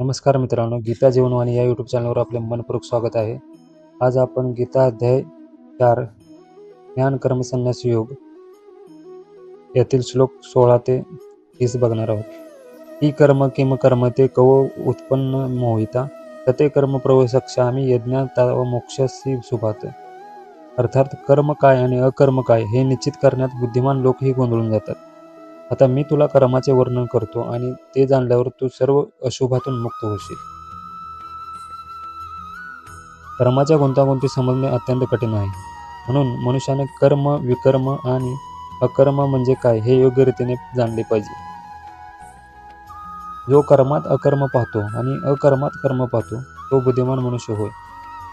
नमस्कार मित्रांनो, गीता जीवनवाणी या यूट्यूब चॅनलवर आपले मनपूर्वक स्वागत आहे. आज आपण गीता अध्याय 4 ज्ञान कर्म संन्यास योग यातील श्लोक 16 ते 30 बघणार आहोत. ही कर्म किम कर्म ते कवो उत्पन्न मोहिता तते कर्म प्रवेशक्षामी यज्ञा ताव मोक्षसी सुभात. अर्थात कर्म काय आणि अकर्म काय हे निश्चित करण्यात बुद्धिमान लोकही गोंधळून जातात. आता मी तुला कर्माचे वर्णन करतो आणि ते जाणल्यावर तू सर्व अशुभातून मुक्त होशील. कर्माच्या गुंतागुंती समजणे अत्यंत कठीण आहे. म्हणून मनुष्याने कर्म, विकर्म आणि अकर्म म्हणजे काय हे योग्य रीतीने जाणले पाहिजे. जो कर्मात अकर्म पाहतो आणि अकर्मात कर्म पाहतो तो बुद्धिमान मनुष्य होय.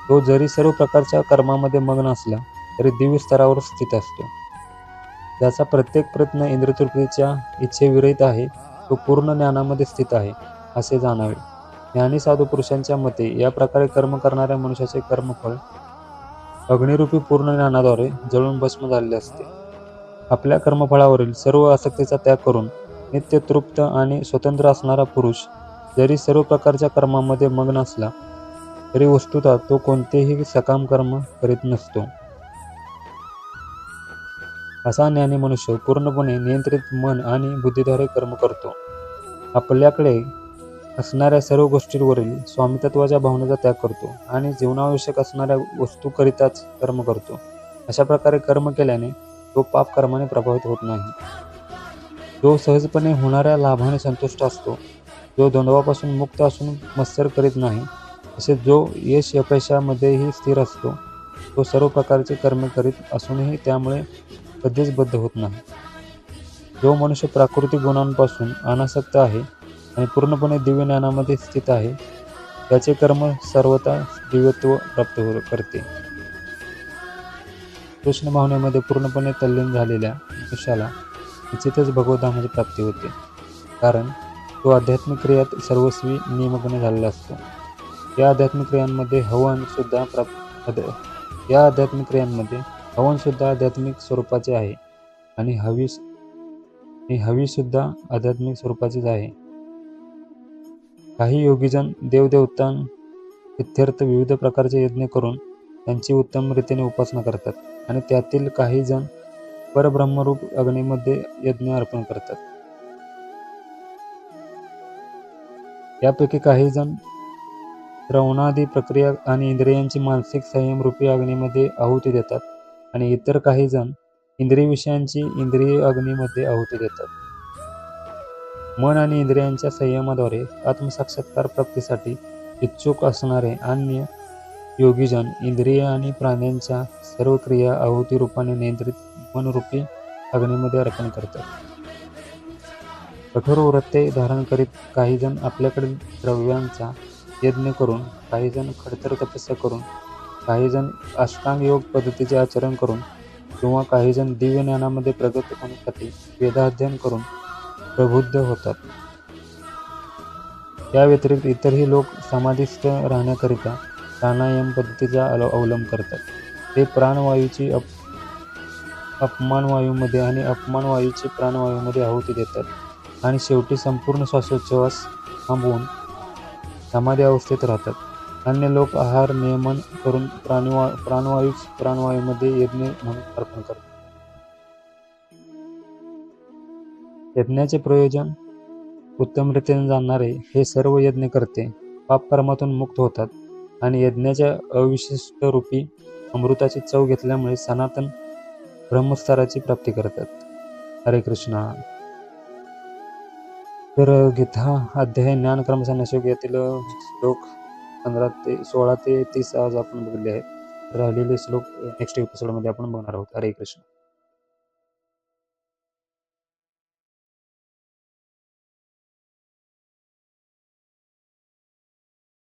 तो जरी सर्व प्रकारच्या कर्मामध्ये मग्न असला तरी दिव्य स्तरावर स्थित असतो. ज्याचा प्रत्येक प्रयत्न इंद्रियतृप्तीच्या इच्छेविरहित आहे तो पूर्ण ज्ञानामध्ये स्थित आहे असे जाणावे. ज्ञानी साधू पुरुषांच्या मते या प्रकारे कर्म करणाऱ्या मनुष्याचे कर्मफळ अग्निरूपी पूर्ण ज्ञानाद्वारे जळून भस्म झालेले असते. आपल्या कर्मफळावरील सर्व आसक्तीचा त्याग करून नित्य तृप्त आणि स्वतंत्र असणारा पुरुष जरी सर्व प्रकारच्या कर्मामध्ये मग्न असला तरी वस्तुतः तो कोणतेही सकाम कर्म करीत नसतो. असा ज्ञानी मनुष्य पूर्णपणे नियंत्रित मन आणि बुद्धीद्वारे कर्म करतो. आपल्याकडे असणाऱ्या सर्व गोष्टींवरील स्वामित्वाच्या भावनेचा त्याग करतो आणि जीवनावश्यक असणाऱ्या वस्तूकरिताच कर्म करतो. अशा प्रकारे कर्म केल्याने तो पाप कर्माने प्रभावित होत नाही. जो सहजपणे होणाऱ्या लाभाने संतुष्ट असतो, जो द्वंद्वापासून मुक्त असून मत्सर करीत नाही, तसेच जो यश अपयशामध्येही स्थिर असतो, तो सर्व प्रकारचे कर्म करीत असूनही त्यामुळे कधीच बद्ध होत नाही. जो मनुष्य प्राकृतिक गुणांपासून अनासक्त आहे आणि पूर्णपणे दिव्य ज्ञानामध्ये स्थित आहे त्याचे कर्म सर्वथा दिव्यत्व प्राप्त करते. कृष्ण भावनेमध्ये पूर्णपणे तल्लीन झालेल्या मनुष्याला निश्चितच भगवद्धामाची प्राप्ती होते, कारण तो आध्यात्मिक क्रियात सर्वस्वी निमग्न झालेला असतो. या आध्यात्मिक क्रियांमध्ये हवन सुद्धा आध्यात्मिक स्वरूपाचे आहे आणि हवी सुद्धा आध्यात्मिक स्वरूपाचीच आहे. काही योगीजन देवदेवतां इत्यर्थ विविध प्रकारचे यज्ञ करून त्यांची उत्तम रीतीने उपासना करतात आणि त्यातील काही जण परब्रह्मरूप अग्नीमध्ये यज्ञ अर्पण करतात. यापैकी काही जण श्रवणादी प्रक्रिया आणि इंद्रियांची मानसिक संयम रूपी अग्नीमध्ये आहुती देतात आणि इतर काही जण इंद्रिय विषयांची इंद्रिय अग्नीमध्ये आहुती देतात. मन आणि इंद्रियांच्या संयमाद्वारे आत्मसाक्षात्कार प्राप्तीसाठी इच्छुक असणारे अन्य योगीजन इंद्रिय आणि प्राण्यांच्या सर्व क्रिया आहुती रूपाने नियंत्रित मनरूपी अग्नीमध्ये अर्पण करतात. कठोर व्रते धारण करीत काही जण आपल्याकडील द्रव्यांचा यज्ञ करून, काही जण खडतर तपस्या करून, काही जण अष्टांग योग पद्धतीचे आचरण करून किंवा काही जण दिव्य ज्ञानामध्ये प्रगत होण्यासाठी वेदाध्ययन करून प्रबुद्ध होतात. या व्यतिरिक्त इतरही लोक समाधिस्थ राहण्याकरिता प्राणायाम पद्धतीचा अवलंब करतात. ते प्राणवायूची अपमानवायूमध्ये आणि अपमानवायूची प्राणवायूमध्ये आहुती देतात आणि शेवटी संपूर्ण श्वासोच्छ्वास थांबवून समाधी अवस्थेत राहतात. अन्य लोक आहार नियमन करून प्राणवायूच प्राणवायूमध्ये यज्ञ म्हणून अर्पण करतात. यज्ञाचे प्रयोजन उत्तम रीतीने जाणणारे हे सर्व यज्ञकर्ते पापकर्मातून मुक्त होतात आणि यज्ञाच्या अविशिष्ट रूपी अमृताची चव घेतल्यामुळे सनातन ब्रह्मस्थाराची प्राप्ती करतात. हरे कृष्णा. तर गीता अध्याय ज्ञान कर्म संन्यास योग यातील श्लोक 16 ते 30 आज आपण बघितले आहेत. राहिलेले श्लोक नेक्स्ट एपिसोडमध्ये आपण बघणार आहोत. हरे कृष्ण.